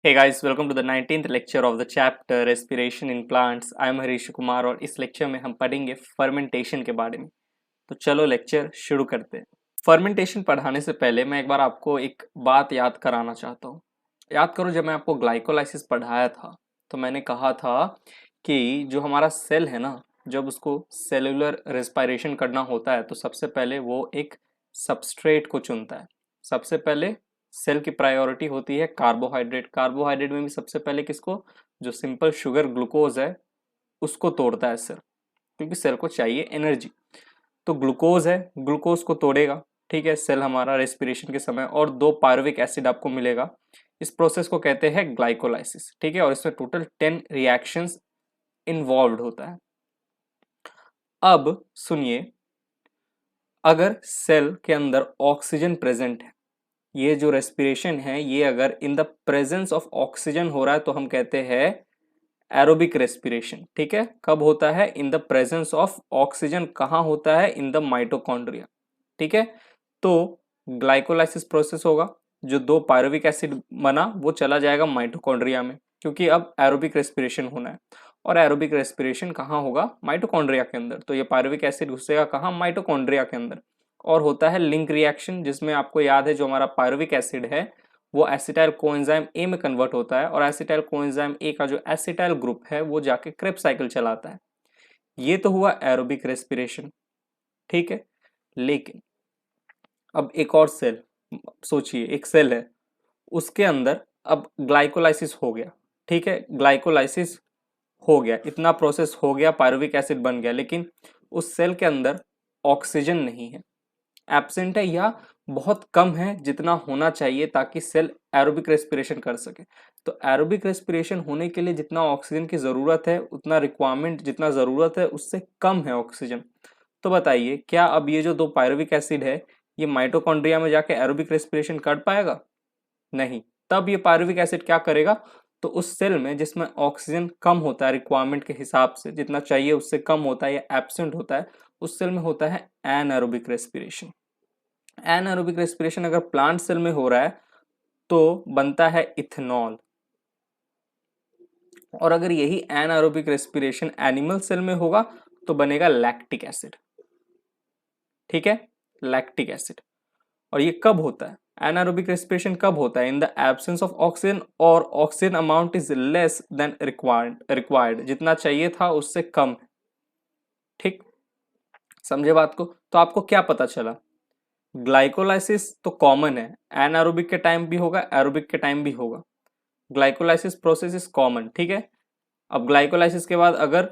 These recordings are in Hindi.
Hey guys, welcome to the 19th lecture of the chapter Respiration in Plants. I am Harish Kumar और इस लेक्चर में हम पढ़ेंगे फर्मेंटेशन के बारे में। तो चलो लेक्चर शुरू करते हैं। फर्मेंटेशन पढ़ाने से पहले मैं एक बार आपको एक बात याद कराना चाहता हूँ। याद करो, जब मैं आपको ग्लाइकोलाइसिस पढ़ाया था तो मैंने कहा था कि जो हमारा सेल है ना, जब उसको सेलुलर रेस्पिरेशन करना होता है तो सबसे पहले वो एक सबस्ट्रेट को चुनता है। सबसे पहले सेल की प्रायोरिटी होती है कार्बोहाइड्रेट। कार्बोहाइड्रेट में भी सबसे पहले किसको, जो सिंपल शुगर ग्लूकोज है उसको तोड़ता है सेल, क्योंकि सेल को चाहिए एनर्जी। तो ग्लूकोज है, ग्लूकोज को तोड़ेगा, ठीक है, सेल हमारा रेस्पिरेशन के समय, और 2 पायरुविक एसिड आपको मिलेगा। इस प्रोसेस को कहते हैं ग्लाइकोलाइसिस, ठीक है, और इसमें टोटल 10 रिएक्शंस इन्वॉल्व होता है। अब सुनिए, अगर सेल के अंदर ऑक्सीजन प्रेजेंट है, ये जो रेस्पिरेशन है ये अगर in the presence of oxygen हो रहा है तो हम कहते हैं एरोबिक रेस्पिरेशन, ठीक है। कब होता है? In the presence of oxygen. कहाँ होता है? इन द माइटोकॉन्ड्रिया, ठीक है। तो ग्लाइकोलाइसिस प्रोसेस होगा, जो 2 पायरुविक एसिड बना वो चला जाएगा माइटोकॉन्ड्रिया में, क्योंकि अब एरोबिक रेस्पिरेशन होना है। और एरोबिक रेस्पिरेशन कहाँ होगा? माइटोकॉन्ड्रिया के अंदर। तो ये पायरुविक एसिड घुसेगा कहाँ? माइटोकॉन्ड्रिया के अंदर। और होता है लिंक रिएक्शन, जिसमें आपको याद है जो हमारा पायरुविक एसिड है वो एसिटाइल कोएंजाइम ए में कन्वर्ट होता है, और एसिटाइल कोएंजाइम ए का जो एसिटाइल ग्रुप है वो जाके क्रेब्स साइकिल चलाता है। ये तो हुआ एरोबिक रेस्पिरेशन, ठीक है। लेकिन अब एक और सेल, सोचिए एक सेल है, उसके अंदर अब ग्लाइकोलाइसिस हो गया, ठीक है, ग्लाइकोलाइसिस हो गया, इतना प्रोसेस हो गया, पायरुविक एसिड बन गया, लेकिन उस सेल के अंदर ऑक्सीजन नहीं है, एब्सेंट है, या बहुत कम है जितना होना चाहिए ताकि सेल एरोबिक रेस्पिरेशन कर सके। तो एरोबिक रेस्पिरेशन होने के लिए जितना ऑक्सीजन की जरूरत है, उतना रिक्वायरमेंट जितना जरूरत है उससे कम है ऑक्सीजन। तो बताइए, क्या अब ये जो 2 पायरुविक एसिड है ये माइटोकॉन्ड्रिया में जाके एरोबिक रेस्पिरेशन कर पाएगा? नहीं। तब ये पायरुविक एसिड क्या करेगा? तो उस सेल में जिसमें ऑक्सीजन कम होता है रिक्वायरमेंट के हिसाब से, जितना चाहिए उससे कम होता है या एब्सेंट होता है, उस सेल में होता है एनएरोबिक रेस्पिरेशन। एनएरोबिक रेस्पिरेशन अगर प्लांट सेल में हो रहा है तो बनता है इथेनॉल, और अगर यही एनएरोबिक रेस्पिरेशन एनिमल सेल में होगा तो बनेगा लैक्टिक एसिड, ठीक है, लैक्टिक एसिड। और ये कब होता है? एनारोबिक रेस्पिरेशन कब होता है? In the absence of oxygen, और oxygen amount is less than required, जितना चाहिए था उससे कम है, ठीक। समझे बात को? तो आपको क्या पता चला? ग्लाइकोलाइसिस तो कॉमन है, एनारोबिक के टाइम भी होगा, एरोबिक के टाइम भी होगा। ग्लाइकोलाइसिस प्रोसेस इज कॉमन, ठीक है। अब ग्लाइकोलाइसिस के बाद अगर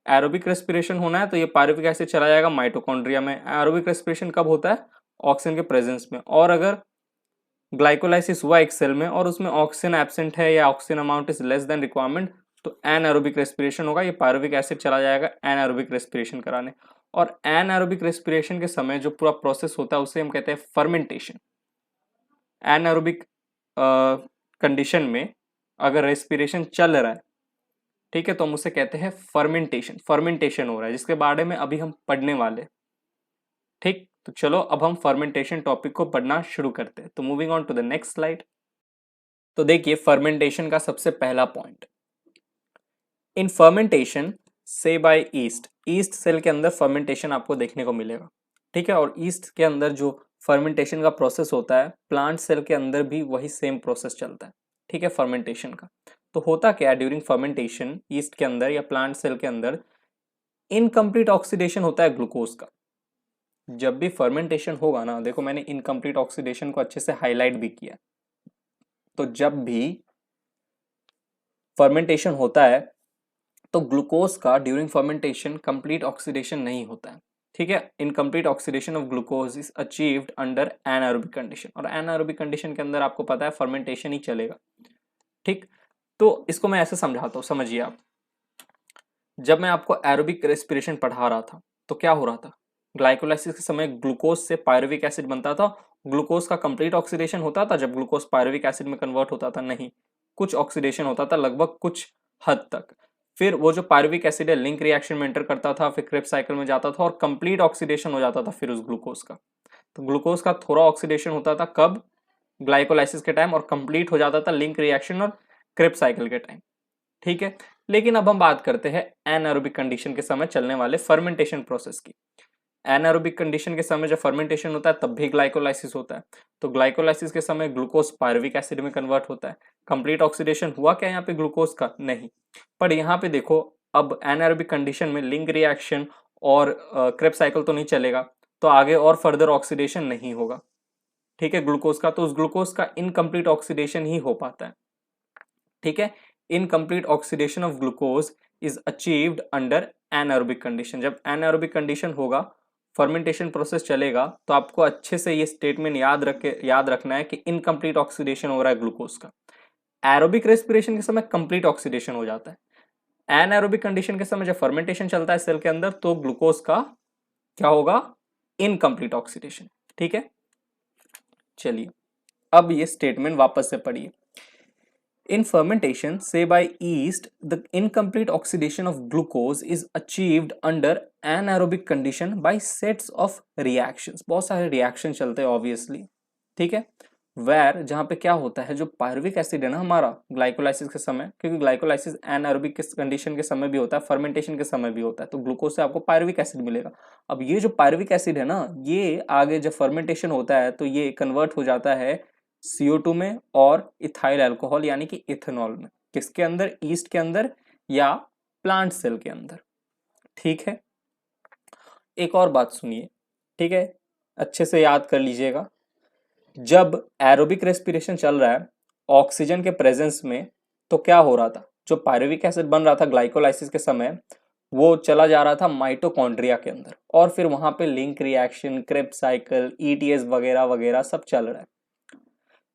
एरोबिक रेस्पिरेशन होना है तो ये पायरुविक एसिड चला जाएगा माइटोकॉन्ड्रिया में। एरोबिक रेस्पिरेशन कब होता है? ऑक्सीजन के प्रेजेंस में। और अगर ग्लाइकोलाइसिस हुआ एक सेल में और उसमें ऑक्सीजन एब्सेंट है या oxygen amount is less then requirement, तो एनएरोबिक रेस्पिरेशन होगा, ये पायरुविक एसिड चला जाएगा एनएरोबिक रेस्पिरेशन कराने। और एनएरोबिक रेस्पिरेशन के समय जो पूरा प्रोसेस होता है उसे हम कहते हैं फर्मेंटेशन। एनएरोबिक कंडीशन में अगर रेस्पिरेशन चल रहा है, ठीक है, तो हम उसे कहते हैं फर्मेंटेशन। फर्मेंटेशन हो रहा है, जिसके बारे में अभी हम पढ़ने वाले, ठीक। तो चलो अब हम फर्मेंटेशन टॉपिक को पढ़ना शुरू करते हैं। तो moving on to the next slide. तो देखिए फर्मेंटेशन का सबसे पहला पॉइंट, इन फर्मेंटेशन से बाय ईस्ट, ईस्ट सेल के अंदर फर्मेंटेशन आपको देखने को मिलेगा, ठीक है। और ईस्ट के अंदर जो फर्मेंटेशन का प्रोसेस होता है, प्लांट सेल के अंदर भी वही सेम प्रोसेस चलता है, ठीक है, फर्मेंटेशन का। तो होता क्या ड्यूरिंग फर्मेंटेशन ईस्ट के अंदर या प्लांट सेल के अंदर? इनकम्प्लीट ऑक्सीडेशन होता है ग्लूकोज का। जब भी फर्मेंटेशन होगा ना, देखो मैंने इनकम्प्लीट ऑक्सीडेशन को अच्छे से हाईलाइट भी किया। तो जब भी फर्मेंटेशन होता है तो ग्लूकोज का ड्यूरिंग फर्मेंटेशन कंप्लीट ऑक्सीडेशन नहीं होता है, ठीक है। Incomplete oxidation of glucose is achieved under anaerobic condition, और एनारोबिक कंडीशन के अंदर आपको पता है फर्मेंटेशन ही चलेगा, ठीक। तो इसको मैं ऐसे समझाता हूँ, समझिए आप। जब मैं आपको एरोबिक रेस्पिरेशन पढ़ा रहा था तो क्या हो रहा था? ग्लाइकोलाइसिस के समय ग्लूकोज से पायरुविक एसिड बनता था। ग्लूकोज का कंप्लीट ऑक्सीडेशन होता था जब ग्लूकोज पायरुविक एसिड में कन्वर्ट होता था? नहीं, कुछ ऑक्सीडेशन होता था, लगभग कुछ हद तक। फिर वो जो पायरुविक एसिड है लिंक रिएक्शन में एंटर करता था, फिर क्रेब्स साइकिल में जाता था और कंप्लीट ऑक्सीडेशन हो जाता था फिर उस ग्लूकोज का। तो ग्लूकोज का थोड़ा ऑक्सीडेशन होता था कब? ग्लाइकोलाइसिस के टाइम, और कंप्लीट हो जाता था लिंक रिएक्शन और क्रेब्स साइकिल के टाइम, ठीक है। लेकिन अब हम बात करते हैं एनारोबिक कंडीशन के समय चलने वाले फर्मेंटेशन प्रोसेस की। एनारोबिक कंडीशन के समय जब फर्मेंटेशन होता है तब भी ग्लाइकोलाइसिस होता है। तो ग्लाइकोलाइसिस के समय ग्लूकोज पायरुविक एसिड में कन्वर्ट होता है। कंप्लीट ऑक्सीडेशन हुआ क्या यहाँ पे ग्लूकोज का? नहीं। पर यहाँ पे देखो, अब एनारोबिक कंडीशन में लिंक रिएक्शन और क्रेब्स साइकिल तो नहीं चलेगा, तो आगे और फर्दर ऑक्सीडेशन नहीं होगा, ठीक है, ग्लूकोज का। तो उस ग्लूकोज का इनकम्प्लीट ऑक्सीडेशन ही हो पाता है, ठीक है। Incomplete oxidation of glucose is achieved under anaerobic condition. जब एनारोबिक कंडीशन होगा, फर्मेंटेशन प्रोसेस चलेगा, तो आपको अच्छे से ये स्टेटमेंट याद रखना है कि इनकम्प्लीट ऑक्सीडेशन हो रहा है ग्लूकोज का। एरोबिक रेस्पिरेशन के समय कंप्लीट ऑक्सीडेशन हो जाता है। एनारोबिक कंडीशन के समय जब फर्मेंटेशन चलता है सेल के अंदर, तो ग्लूकोज का क्या होगा? इनकम्प्लीट ऑक्सीडेशन, ठीक है। चलिए अब ये स्टेटमेंट वापस से पढ़िए। In fermentation, say by yeast, the incomplete oxidation of glucose is achieved under anaerobic condition by sets of reactions। बहुत सारे रिएक्शन चलते हैं ऑब्वियसली, ठीक है। वेर जहाँ पे क्या होता है, जो पायरुविक एसिड है ना हमारा ग्लाइकोलाइसिस के समय, क्योंकि ग्लाइकोलाइसिस एनाएरोबिक के कंडीशन के समय भी होता है, फर्मेंटेशन के समय भी होता है, तो ग्लूकोज से आपको पायरुविक एसिड मिलेगा। अब ये जो पायरुविक एसिड है ना, ये आगे जब फर्मेंटेशन होता है तो ये कन्वर्ट हो जाता है CO2 में और इथाइल अल्कोहल यानी कि इथेनॉल में। किसके अंदर? ईस्ट के अंदर या प्लांट सेल के अंदर, ठीक है। एक और बात सुनिए, ठीक है, अच्छे से याद कर लीजिएगा। जब एरोबिक रेस्पिरेशन चल रहा है ऑक्सीजन के प्रेजेंस में, तो क्या हो रहा था? जो पायरुविक एसिड बन रहा था ग्लाइकोलाइसिस के समय, वो चला जा रहा था माइटोकॉन्ड्रिया के अंदर, और फिर वहां पे link reaction, Krebs cycle, ETS वगैरह वगैरह सब चल रहा है।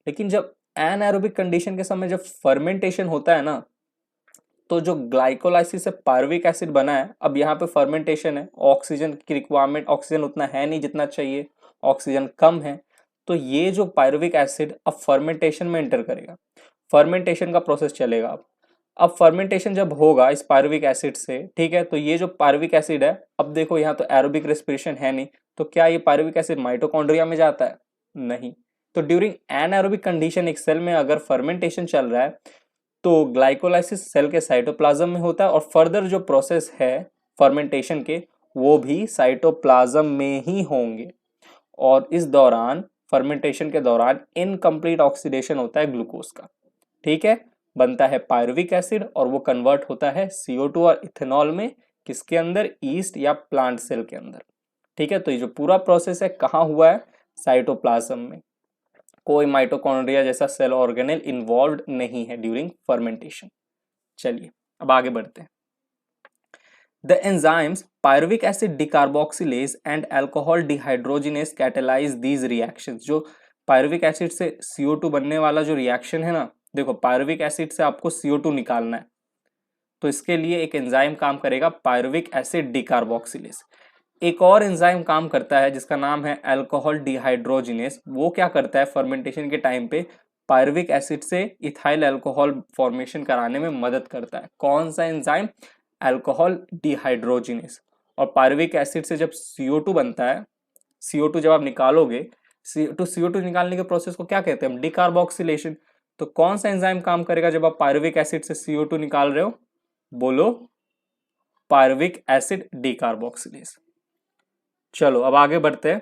लेकिन जब एनाएरोबिक कंडीशन के समय जब फर्मेंटेशन होता है ना, तो जो ग्लाइकोलाइसिस से पायरुविक एसिड बना है, अब यहाँ पे फर्मेंटेशन है, ऑक्सीजन की रिक्वायरमेंट, ऑक्सीजन उतना है नहीं जितना चाहिए, ऑक्सीजन कम है, तो ये जो पायरुविक एसिड अब फर्मेंटेशन में एंटर करेगा, फर्मेंटेशन का प्रोसेस चलेगा। अब फर्मेंटेशन जब होगा इस पायरुविक एसिड से, ठीक है, तो ये जो पायरुविक एसिड है, अब देखो यहाँ तो एरोबिक रेस्पिरेशन है नहीं, तो क्या ये पायरुविक एसिड माइटोकॉन्ड्रिया में जाता है? नहीं। तो ड्यूरिंग एनाएरोबिक कंडीशन एक सेल में अगर फर्मेंटेशन चल रहा है, तो ग्लाइकोलाइसिस सेल के साइटोप्लाज्म में होता है, और फर्दर जो प्रोसेस है फर्मेंटेशन के, वो भी साइटोप्लाज्म में ही होंगे। और इस दौरान, फर्मेंटेशन के दौरान, इनकम्प्लीट ऑक्सीडेशन होता है ग्लूकोज का, ठीक है। बनता है पायरुविक एसिड और वो कन्वर्ट होता है CO2 और इथेनॉल में, किसके अंदर? ईस्ट या प्लांट सेल के अंदर, ठीक है। तो ये जो पूरा प्रोसेस है कहाँ हुआ है? साइटोप्लाज्म में। कोई माइटोकॉन्ड्रिया जैसा सेल ऑर्गेनेल इन्वॉल्व नहीं है ड्यूरिंग फर्मेंटेशन। चलिए अब आगे बढ़ते हैं। The enzymes pyruvic acid decarboxylase and alcohol dehydrogenase catalyze these reactions। जो पायरुविक एसिड से CO2 बनने वाला जो रिएक्शन है ना, देखो पायरुविक एसिड से आपको CO2 निकालना है, तो इसके लिए एक एंजाइम काम करेगा, पायरुविक एसिड डिकार्बोक्सिलेज। एक और एंजाइम काम करता है जिसका नाम है अल्कोहल डिहाइड्रोजिनेस। वो क्या करता है? फर्मेंटेशन के टाइम पे पायरुविक एसिड से इथाइल अल्कोहल फॉर्मेशन कराने में मदद करता है। कौन सा एंजाइम? Alcohol dehydrogenase. और पायरुविक एसिड से जब CO2 बनता है, CO2 जब आप निकालोगे, CO2 निकालने के प्रोसेस को क्या कहते हैं हम? डिकार्बोक्सिलेशन। तो कौन सा एंजाइम काम करेगा जब आप पायरुविक एसिड से CO2 निकाल रहे हो? बोलो, पायरुविक एसिड डिकार्बोक्सिलेज। चलो अब आगे बढ़ते हैं।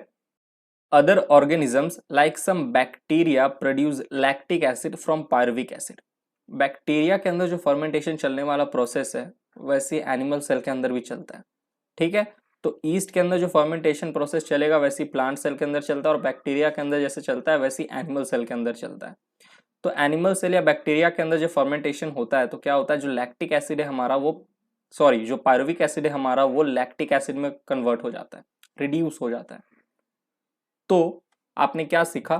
Other organisms like some bacteria produce lactic acid from pyruvic acid. Bacteria के अंदर जो फर्मेंटेशन चलने वाला प्रोसेस है, वैसे एनिमल सेल के अंदर भी चलता है, ठीक है। तो ईस्ट के अंदर जो फर्मेंटेशन प्रोसेस चलेगा वैसे प्लांट सेल के अंदर चलता है, और बैक्टीरिया के अंदर जैसे चलता है वैसे एनिमल सेल के अंदर चलता है। तो एनिमल सेल या बैक्टीरिया के अंदर जो फर्मेंटेशन होता है, तो क्या होता है? जो लैक्टिक एसिड है हमारा, वो जो पायरुविक एसिड है हमारा, वो लैक्टिक एसिड में कन्वर्ट हो जाता है, रिड्यूस हो जाता है। तो आपने क्या सीखा?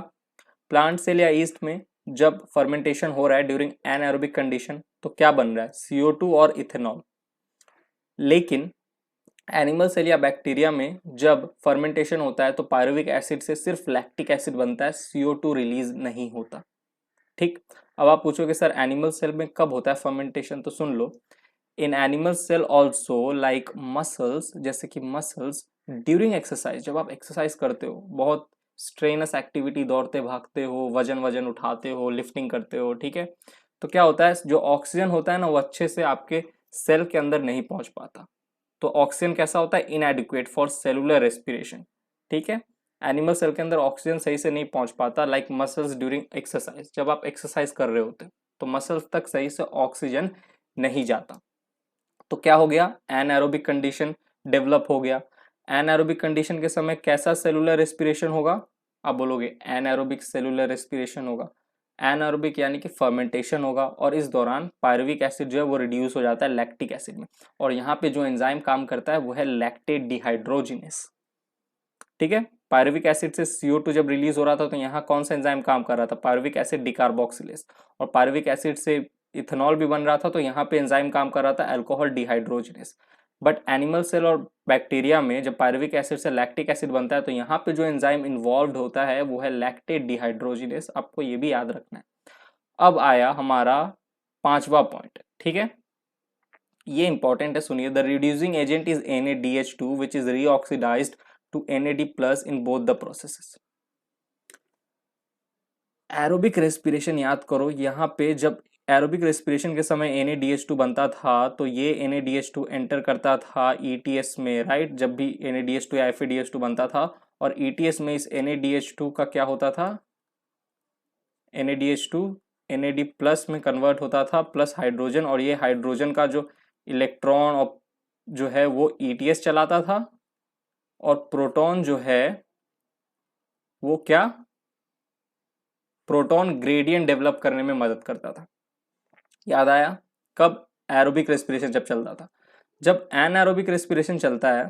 प्लांट सेल या ईस्ट में जब फर्मेंटेशन हो रहा है ड्यूरिंग एनाएरोबिक कंडीशन, तो क्या बन रहा है? CO2 और इथेनॉल। लेकिन एनिमल सेल या बैक्टीरिया में जब फर्मेंटेशन होता है तो पायरुविक एसिड से सिर्फ लैक्टिक एसिड बनता है, CO2 रिलीज नहीं होता, ठीक। अब आप पूछोगे सर एनिमल सेल में कब होता है फर्मेंटेशन? तो सुन लो, in animal cell also like muscles, जैसे कि मसल्स ड्यूरिंग एक्सरसाइज, जब आप एक्सरसाइज करते हो, बहुत स्ट्रेनस एक्टिविटी, दौड़ते भागते हो, वजन उठाते हो, लिफ्टिंग करते हो, ठीक है, तो क्या होता है, जो ऑक्सीजन होता है ना वो अच्छे से आपके सेल के अंदर नहीं पहुंच पाता। तो ऑक्सीजन कैसा होता है, इनएडिक्वेट फॉर सेलुलर रेस्पिरेशन। ठीक है, एनिमल सेल के अंदर ऑक्सीजन सही से नहीं पहुंच पाता, लाइक मसल्स ड्यूरिंग एक्सरसाइज। जब आप एक्सरसाइज कर रहे होते तो मसल्स तक सही से ऑक्सीजन नहीं जाता। तो क्या हो गया, एनएरोबिक कंडीशन डेवलप हो गया। एनएरोबिक कंडीशन के समय कैसा सेलुलर रेस्पिरेशन होगा, आप बोलोगे एनएरोबिक सेलुलर रेस्पिरेशन होगा। एनएरोबिक यानी कि फर्मेंटेशन होगा, और इस दौरान पायरुविक एसिड जो है वो रिड्यूस हो जाता है लैक्टिक एसिड में, और यहाँ पे जो एंजाइम काम करता है वो है लैक्टेट डिहाइड्रोजिनेस। ठीक है, पायरुविक एसिड से CO2 जब रिलीज हो रहा था तो यहाँ कौन सा एंजाइम काम कर रहा था, पायरुविक एसिड डिकार्बोक्सिलेज। और पायरुविक एसिड से इथेनॉल भी बन रहा था, तो यहाँ पे एंजाइम काम कर रहा था alcohol dehydrogenase. But animal cell और बैक्टीरिया में जब पायरुविक एसिड से लैक्टिक एसिड बनता है तो यहाँ पे जो एंजाइम इन्वॉल्व होता है वो है लैक्टेट डिहाइड्रोजिनेस। आपको ये भी याद रखना है। अब आया हमारा 5वां पॉइंट। ठीक है, ये इंपॉर्टेंट है, सुनिए। The reducing agent is NaDH2 which is reoxidised to NAD+ in both the processes. Aerobic respiration याद करो, यहाँ पे जब एरोबिक रेस्पिरेशन के समय NaDH2 बनता था तो ये NaDH2 एंटर करता था ETS में, राइट। जब भी NaDH2 या FADH2 बनता था, और ETS में इस NaDH2 का क्या होता था, NaDH2 NAD+ में कन्वर्ट होता था प्लस हाइड्रोजन, और ये हाइड्रोजन का जो इलेक्ट्रॉन और जो है वो ETS चलाता था, और प्रोटॉन जो है वो क्या, प्रोटॉन ग्रेडियंट डेवलप करने में मदद करता था। याद आया, कब, एरोबिक रेस्पिरेशन जब चलता था। जब एनएरोबिक रेस्पिरेशन चलता है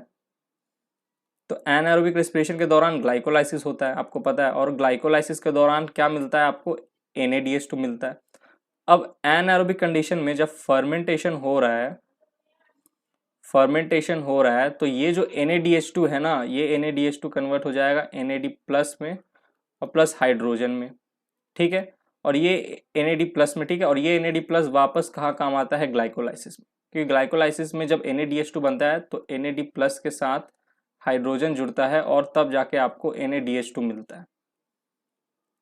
तो एनएरोबिक रेस्पिरेशन के दौरान ग्लाइकोलाइसिस होता है, आपको पता है, और ग्लाइकोलाइसिस के दौरान क्या मिलता है आपको, NaDH2 मिलता है। अब एनएरोबिक कंडीशन में जब फर्मेंटेशन हो रहा है, तो ये जो NaDH2 है ना, ये NaDH2 कन्वर्ट हो जाएगा NAD+ में और प्लस हाइड्रोजन में। ठीक है, और ये NAD+ में, ठीक है, और ये NAD+ वापस कहाँ काम आता है, ग्लाइकोलाइसिस में। क्योंकि ग्लाइकोलाइसिस में जब NaDH2 बनता है तो NAD+ के साथ हाइड्रोजन जुड़ता है, और तब जाके आपको NaDH2 मिलता है,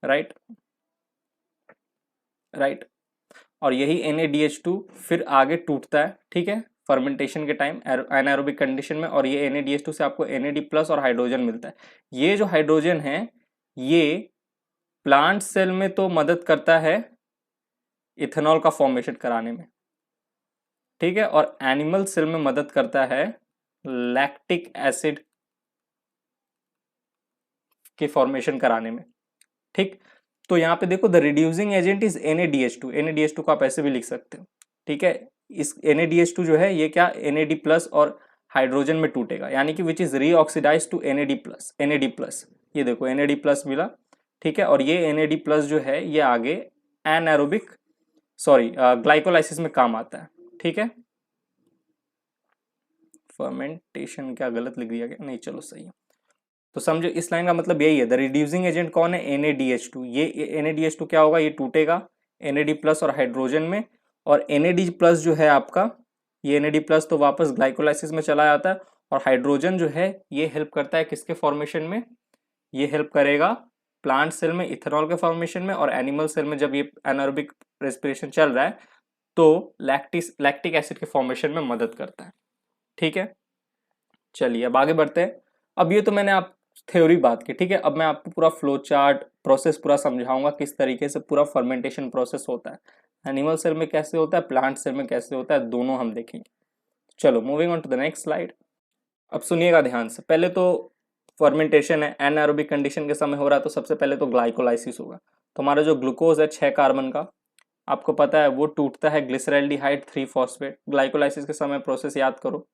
राइट। राइट, और यही NaDH2 फिर आगे टूटता है, ठीक है, फर्मेंटेशन के टाइम एनारोबिक कंडीशन में, और ये NaDH2 से आपको NAD+ और हाइड्रोजन मिलता है। ये जो हाइड्रोजन है ये प्लांट सेल में तो मदद करता है इथेनॉल का फॉर्मेशन कराने में, ठीक है, और एनिमल सेल में मदद करता है लैक्टिक एसिड के फॉर्मेशन कराने में। ठीक, तो यहाँ पे देखो, the reducing agent is NaDH2। NaDH2 को आप ऐसे भी लिख सकते हो, ठीक है। इस NaDH2 जो है ये क्या, NAD+ और हाइड्रोजन में टूटेगा, यानी कि विच इज रीऑक्सीडाइज टू NAD+। ये देखो NAD+ मिला, ठीक है, और ये NAD+ जो है ये आगे एनारोबिक ग्लाइकोलाइसिस में काम आता है, ठीक है। फर्मेंटेशन क्या गलत लिख दिया गया, नहीं चलो सही है। तो समझो इस लाइन का मतलब यही है, द रिड्यूसिंग एजेंट कौन है, NaDH2। ये NaDH2 क्या होगा, ये टूटेगा NAD+ और हाइड्रोजन में, और NAD+ जो है आपका, ये NAD+ तो वापस ग्लाइकोलाइसिस में चला जाता है, और हाइड्रोजन जो है ये हेल्प करता है किसके फॉर्मेशन में, ये हेल्प करेगा प्लांट सेल में इथेनॉल के फॉर्मेशन में, और एनिमल सेल में जब ये एनारोबिक रेस्पिरेशन चल रहा है तो लैक्टिक एसिड के फॉर्मेशन में मदद करता है, ठीक है। चलिए अब आगे बढ़ते हैं। अब ये तो मैंने आप थ्योरी बात की, ठीक है। अब मैं आपको पूरा फ्लो चार्ट प्रोसेस पूरा समझाऊंगा किस तरीके से पूरा फर्मेंटेशन प्रोसेस होता है, एनिमल सेल में कैसे होता है, प्लांट सेल में कैसे होता है, दोनों हम देखेंगे। चलो moving on to the next slide. अब सुनिएगा ध्यान से, पहले तो फर्मेंटेशन है, एनारोबिक कंडीशन के समय हो रहा है, तो सबसे पहले तो ग्लाइकोलाइसिस होगा। तो हमारा जो ग्लूकोज है 6 कार्बन का, आपको पता है वो टूटता है ग्लिसरैल्डिहाइड 3 फॉस्फेट। ग्लाइकोलाइसिस के समय प्रोसेस याद करो,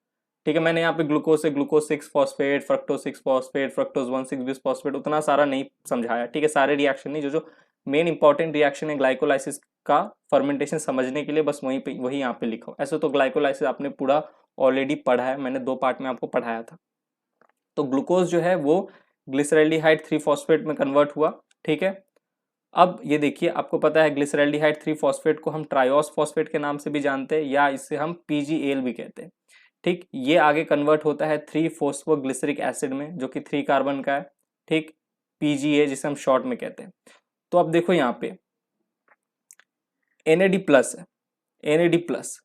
ठीक है। मैंने यहाँ पे ग्लूकोज से glucose 6 phosphate, fructose 6 phosphate, fructose one six bisphosphate उतना सारा नहीं समझाया, ठीक है। सारे रिएक्शन नहीं, जो मेन इंपॉर्टेंट रिएक्शन है ग्लाइकोलाइसिस का फर्मेंटेशन समझने के लिए, बस वही यहाँ पे लिखो। ऐसे तो ग्लाइकोलाइसिस आपने पूरा ऑलरेडी पढ़ा है, मैंने 2 पार्ट में आपको पढ़ाया था। तो ग्लूकोज जो है वो ग्लिसरैल्डिहाइड 3 फॉस्फेट में कन्वर्ट हुआ, ठीक है। अब ये देखिए, आपको पता है ग्लिसरैल्डिहाइड 3 फॉस्फेट को हम ट्रायोस फॉस्फेट के नाम से भी जानते हैं, या इससे हम PgAl भी कहते हैं, ठीक। ये आगे कन्वर्ट होता है 3-फॉस्फोग्लिसरिक एसिड में, जो कि 3 कार्बन का है, ठीक, PGA जिसे हम शॉर्ट में कहते हैं। तो अब देखो यहाँ पे NAD प्लस है, NAD प्लस,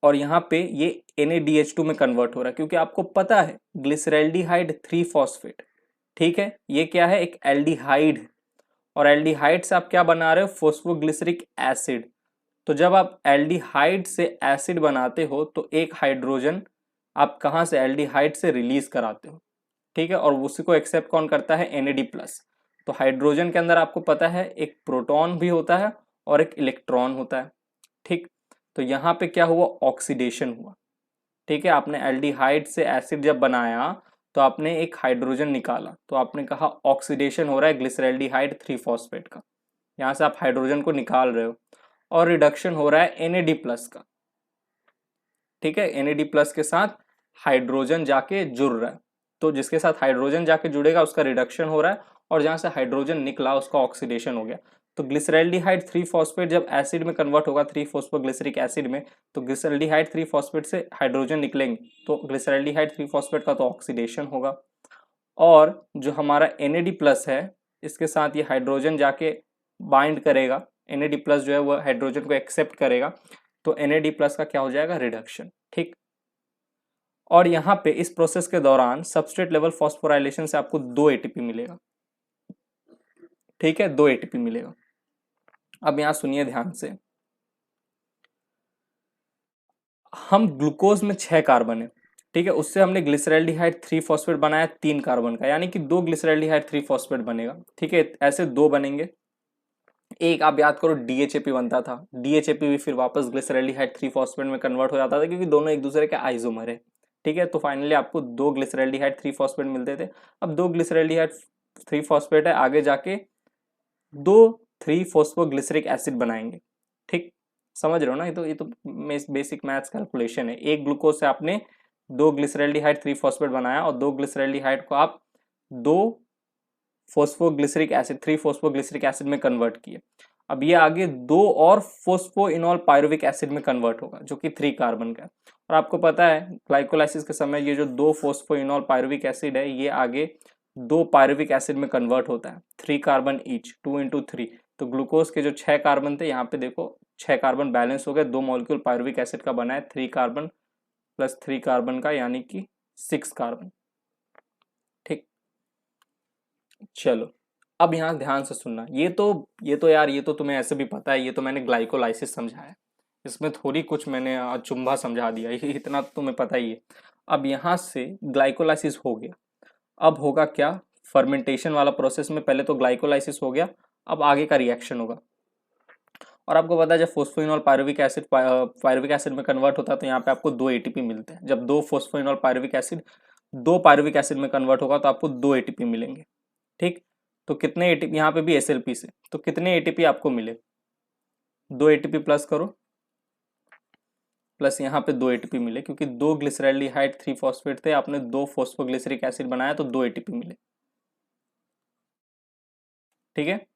और यहाँ पे ये NADH2 में कन्वर्ट हो रहा है, क्योंकि आपको पता है ग्लिसरैल्डिहाइड 3 फॉस्फेट, ठीक है, ये क्या है, एक एल्डिहाइड, और एल्डिहाइड से आप क्या बना रहे हो, फोस्फोग्लिसरिक एसिड। तो जब आप एल्डिहाइड से एसिड बनाते हो तो एक हाइड्रोजन आप कहाँ से, एल्डिहाइड से रिलीज कराते हो, ठीक है, और उसी को एक्सेप्ट कौन करता है, NAD प्लस। तो हाइड्रोजन के अंदर आपको पता है एक प्रोटॉन भी होता है और एक इलेक्ट्रॉन होता है, ठीक। तो यहाँ पे क्या हुआ, ऑक्सीडेशन हुआ, ठीक है, आपने एल्डिहाइड से एसिड जब बनाया तो आपने एक हाइड्रोजन निकाला, तो आपने कहा ऑक्सीडेशन हो रहा है ग्लिसरैल्डिहाइड 3 फॉस्फेट का, यहाँ से आप हाइड्रोजन को निकाल रहे हो, और रिडक्शन हो रहा है NAD प्लस का, ठीक है, NAD प्लस के साथ हाइड्रोजन जाके जुड़ रहा है, तो जिसके साथ हाइड्रोजन जाके जुड़ेगा उसका रिडक्शन हो रहा है, और जहां से हाइड्रोजन निकला उसका ऑक्सीडेशन हो गया। तो ग्लिसरैल्डिहाइड 3 फॉस्फेट जब एसिड में कन्वर्ट होगा 3 फोस्फोग्लिसरिक एसिड में, तो ग्लिसरैल्डिहाइड 3 फॉस्फेट से हाइड्रोजन निकलेंगे, तो ग्लिसरैल्डिहाइड 3 फॉस्फेट का तो ऑक्सीडेशन होगा, और जो हमारा NAD प्लस है इसके साथ ये हाइड्रोजन जाके बाइंड करेगा, NAD प्लस जो है वो हाइड्रोजन को एक्सेप्ट करेगा, तो NAD प्लस का क्या हो जाएगा, रिडक्शन, ठीक। और यहाँ पे इस प्रोसेस के दौरान सबस्ट्रेट लेवल फॉस्फोराइलेशन से आपको 2 ATP मिलेगा, ठीक है, 2 ATP मिलेगा। अब यहाँ सुनिए ध्यान से, हम ग्लूकोज में 6 कार्बन है, ठीक है, उससे हमने ग्लिसरैल्डिहाइड 3 फॉस्फेट बनाया 3 कार्बन का, यानी कि 2 ग्लिसरैल्डिहाइड 3 फॉस्फेट बनेगा, ठीक है, ऐसे 2 बनेंगे। एक आप याद करो DHAP बनता था, DHAP भी फिर वापस ग्लिसरैल्डिहाइड 3 फॉस्फेट में कन्वर्ट हो जाता था, क्योंकि दोनों एक दूसरे के आइसोमर है, ठीक है। तो फाइनली आपको 2 ग्लिसरैल्डिहाइड 3 फॉस्फेट मिलते थे। अब 2 ग्लिसरैल्डिहाइड 3 फॉस्फेट है, आगे जाके 2 3 फोस्फोग्लिसरिक एसिड बनाएंगे, ठीक, समझ रहे हो ना, ये तो बेसिक मैथ्स कैलकुलेशन है। एक ग्लूकोज से आपने 2 ग्लिसरैल्डिहाइड 3 फॉस्फेट बनाया, और 2 ग्लिसरैल्डिहाइड को आप 2 फोस्फोग्लिसरिक एसिड 3 फोस्फोग्लिसरिक एसिड में कन्वर्ट किए। अब ये आगे 2 और फोस्फोइनॉल पायरुविक एसिड में कन्वर्ट होगा, जो कि 3 कार्बन का है, और आपको पता है ग्लाइकोलाइसिस के समय ये जो 2 फोस्फोइनॉल पायरुविक एसिड है ये आगे 2 पायरुविक एसिड में कन्वर्ट होता है, 3 कार्बन ईच, 2 इंटू 3। तो ग्लूकोज के जो 6 कार्बन थे, यहाँ पे देखो 6 कार्बन बैलेंस हो गए, 2 मॉलिक्यूल पायरुविक एसिड का बना है, 3 कार्बन प्लस 3 कार्बन का, यानी कि 6 कार्बन, ठीक। चलो अब यहाँ ध्यान से सुनना, ये तो यार ये तो तुम्हें ऐसे भी पता है, ये तो मैंने ग्लाइकोलाइसिस समझाया, इसमें थोड़ी कुछ मैंने अचुम्भा समझा दिया, ये इतना तो तुम्हें पता ही है। अब यहाँ से ग्लाइकोलाइसिस हो गया, अब होगा क्या, फर्मेंटेशन वाला प्रोसेस में पहले तो ग्लाइकोलाइसिस हो गया, अब आगे का रिएक्शन होगा। और आपको पता है जब फोस्फोइनॉल पायरुविक एसिड में कन्वर्ट होता है तो यहाँ पे आपको 2 ATP मिलते हैं। जब 2 फोस्फोइनॉल पायरुविक एसिड 2 पायरुविक एसिड में कन्वर्ट होगा तो आपको 2 ATP मिलेंगे, ठीक। तो कितने ATP, यहाँ पे भी SLP से, तो कितने ATP आपको मिले, 2 ATP प्लस करो, प्लस यहाँ पे 2 ATP मिले, क्योंकि 2 ग्लिसरैल्डिहाइड 3 फॉस्फेट थे, आपने 2 फोस्फोग्लिसरिक एसिड बनाया तो 2 ATP मिले, ठीक है।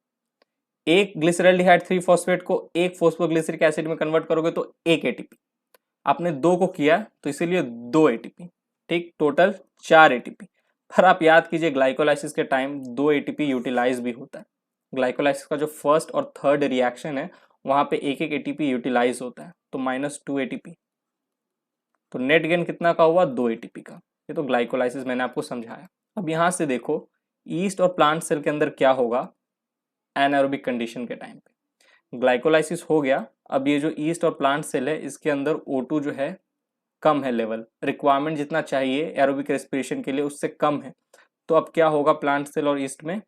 एक ग्लिसरैल्डिहाइड 3 फॉस्फेट को एक फोस्फोग्लिसरिक एसिड में कन्वर्ट करोगे तो 1 ATP, आपने 2 को किया तो इसीलिए 2 ATP, ठीक, टोटल 4 ATP। पर आप याद कीजिए ग्लाइकोलाइसिस के टाइम 2 ATP यूटिलाइज भी होता है, ग्लाइकोलाइसिस का जो फर्स्ट और थर्ड रिएक्शन है वहां पे एक ATP यूटिलाइज होता है, तो -2 ATP, तो नेट गेन कितना का हुआ, 2 ATP का। ये तो ग्लाइकोलाइसिस मैंने आपको समझाया। अब यहां से देखो ईस्ट और प्लांट सेल के अंदर क्या होगा, एनारोबिक कंडीशन के टाइम पे ग्लाइकोलाइसिस हो गया, अब ये जो ईस्ट और प्लांट सेल है इसके अंदर O2 जो है कम है, लेवल रिक्वायरमेंट जितना चाहिए एरोबिक रेस्पिरेशन के लिए उससे कम है, तो अब क्या होगा, प्लांट सेल और ईस्ट में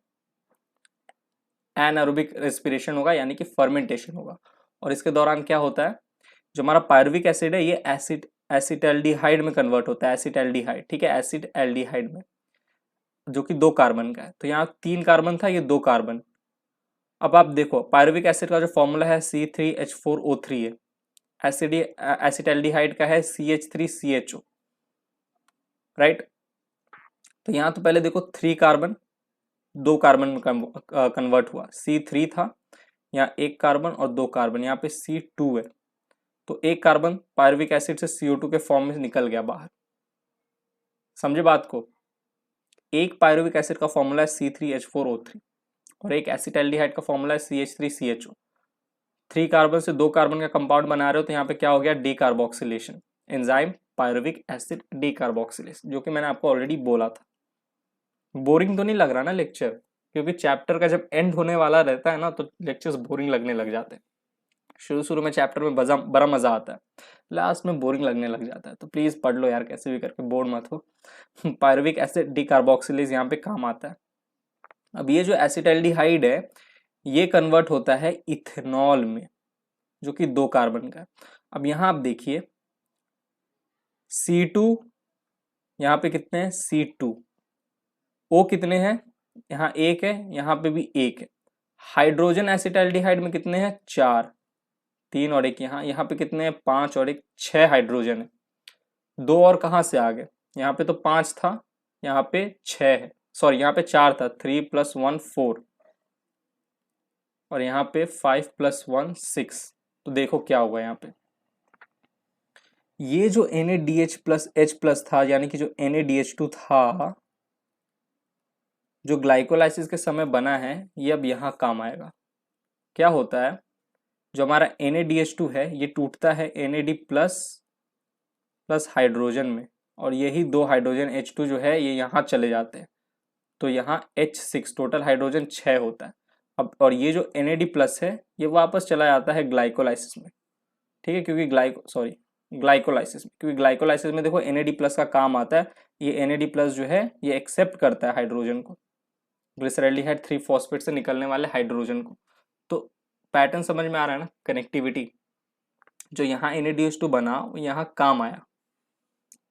एनारोबिक रेस्पिरेशन होगा, यानी कि फर्मेंटेशन होगा। और इसके दौरान क्या होता है, जो हमारा पायरुविक एसिड है ये एसिटल्डिहाइड में कन्वर्ट होता है, एसिटल्डिहाइड, ठीक है, एसिड एल्डिहाइड में, जो कि 2 कार्बन का है। तो यहाँ 3 कार्बन था, ये 2 कार्बन। अब आप देखो पायरुविक एसिड का जो फॉर्मूला है C3H4O3 है, एसिटल्डिहाइड का है CH3CHO, राइट। तो यहाँ तो पहले देखो 3 कार्बन 2 कार्बन में कन्वर्ट हुआ, C3 था, यहाँ 1 कार्बन और 2 कार्बन, यहाँ पे C2 है, तो 1 कार्बन पायरुविक एसिड से CO2 के फॉर्म में निकल गया बाहर, समझे बात को। एक पायरुविक एसिड का फॉर्मूला है C3H4O3 और एक एसिटल्डिहाइड का फॉर्मूला है CH3CHO। 3 कार्बन से 2 कार्बन का कंपाउंड बना रहे हो तो यहाँ पे क्या हो गया, D carboxylation, enzyme pyruvic acid D carboxylation, जो कि मैंने आपको ऑलरेडी बोला था। बोरिंग तो नहीं लग रहा ना लेक्चर, क्योंकि चैप्टर का जब एंड होने वाला रहता है ना तो लेक्चर्स बोरिंग लगने लग जाते हैं। शुरू शुरू में चैप्टर में बड़ा मजा आता है, लास्ट में बोरिंग लगने लग जाता है। तो प्लीज पढ़ लो यार, कैसे भी करके, बोर्ड मत हो। पायरुविक एसिड डीकार्बोक्सिलेज यहाँ पे काम आता है। अब ये जो एसिटाल्डिहाइड है ये कन्वर्ट होता है इथेनॉल में, जो कि 2 कार्बन का है। अब यहाँ आप देखिए C2, यहाँ पे कितने हैं, C2, O कितने हैं, यहाँ 1 है, यहाँ पे भी 1 है। हाइड्रोजन एसिटाल्डिहाइड में कितने हैं, 4, 3 और 1 यहाँ, यहाँ पे कितने हैं, 5 और 1, 6 हाइड्रोजन है। 2 और कहाँ से आ गए, यहाँ पे तो 5 था, यहाँ पे 6 है, सॉरी यहाँ पे 4 था, 3 + 1 4, और यहाँ पे 5 + 1 6। तो देखो क्या होगा यहाँ पे, ये जो NaDH+H+ था, यानी कि जो NaDH2 था, जो ग्लाइकोलाइसिस के समय बना है, ये अब यहाँ काम आएगा। क्या होता है, जो हमारा NaDH2 है ये टूटता है NAD+ प्लस हाइड्रोजन में, और यही 2 हाइड्रोजन H2 जो है ये यहाँ चले जाते हैं, तो यहाँ H6, टोटल हाइड्रोजन 6 होता है। अब और ये जो NAD+ है ये वापस चला जाता है ग्लाइकोलाइसिस में, ठीक है, क्योंकि ग्लाइकोलाइसिस में, क्योंकि ग्लाइकोलाइसिस में देखो NAD+ का काम आता है। ये NAD+ जो है ये एक्सेप्ट करता है हाइड्रोजन को, ग्लिसरॉल्डिहाइड 3 फॉस्फेट से निकलने वाले हाइड्रोजन को। तो पैटर्न समझ में आ रहा है ना, कनेक्टिविटी, जो यहाँ NaDH2 बना वो यहाँ काम आया,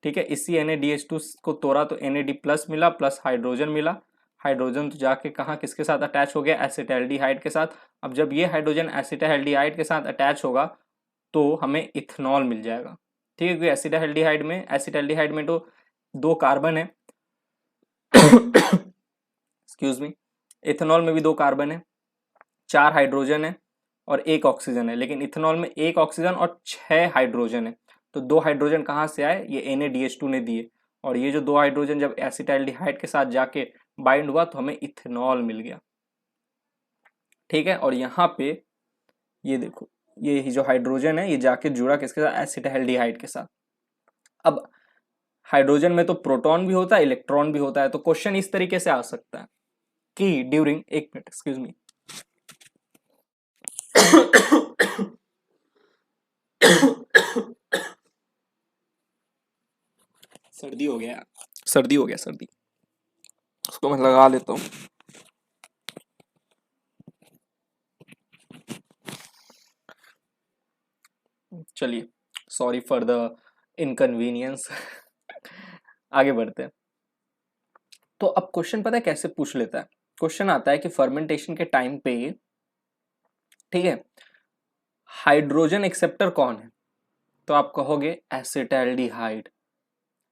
ठीक है। इसी NaDH2 को तोड़ा तो NAD+ मिला प्लस हाइड्रोजन मिला, हाइड्रोजन तो जाके कहाँ किसके साथ अटैच हो गया, एसिटाल्डिहाइड के साथ। अब जब ये हाइड्रोजन एसिटाल्डिहाइड के साथ अटैच होगा तो हमें इथेनॉल मिल जाएगा, ठीक है, क्योंकि एसिटाल्डिहाइड में तो 2 कार्बन है एक्सक्यूज मी, इथेनॉल में भी 2 कार्बन है, 4 हाइड्रोजन है और 1 ऑक्सीजन है, लेकिन इथेनॉल में 1 ऑक्सीजन और 6 हाइड्रोजन है। तो 2 हाइड्रोजन कहाँ से आए, ये NaDH2 ने दिए, और ये जो 2 हाइड्रोजन जब एसिटाल्डिहाइड के साथ जाके बाइंड हुआ तो हमें इथेनॉल मिल गया, ठीक है। और यहाँ पे ये देखो, ये जो हाइड्रोजन है ये जाके जुड़ा किसके साथ, एसिटाल्डिहाइड के साथ। अब हाइड्रोजन में तो प्रोटॉन भी होता है, इलेक्ट्रॉन भी होता है। तो क्वेश्चन इस तरीके से आ सकता है कि ड्यूरिंग, एक मिनट एक्सक्यूज मी, सर्दी हो गया, सर्दी, उसको मैं लगा लेता हूँ। चलिए, सॉरी फॉर द इनकन्वीनियंस। आगे बढ़ते हैं। तो अब क्वेश्चन पता है कैसे पूछ लेता है, क्वेश्चन आता है कि फर्मेंटेशन के टाइम पे, ठीक है, हाइड्रोजन एक्सेप्टर कौन है, तो आप कहोगे एसिटाल्डिहाइड,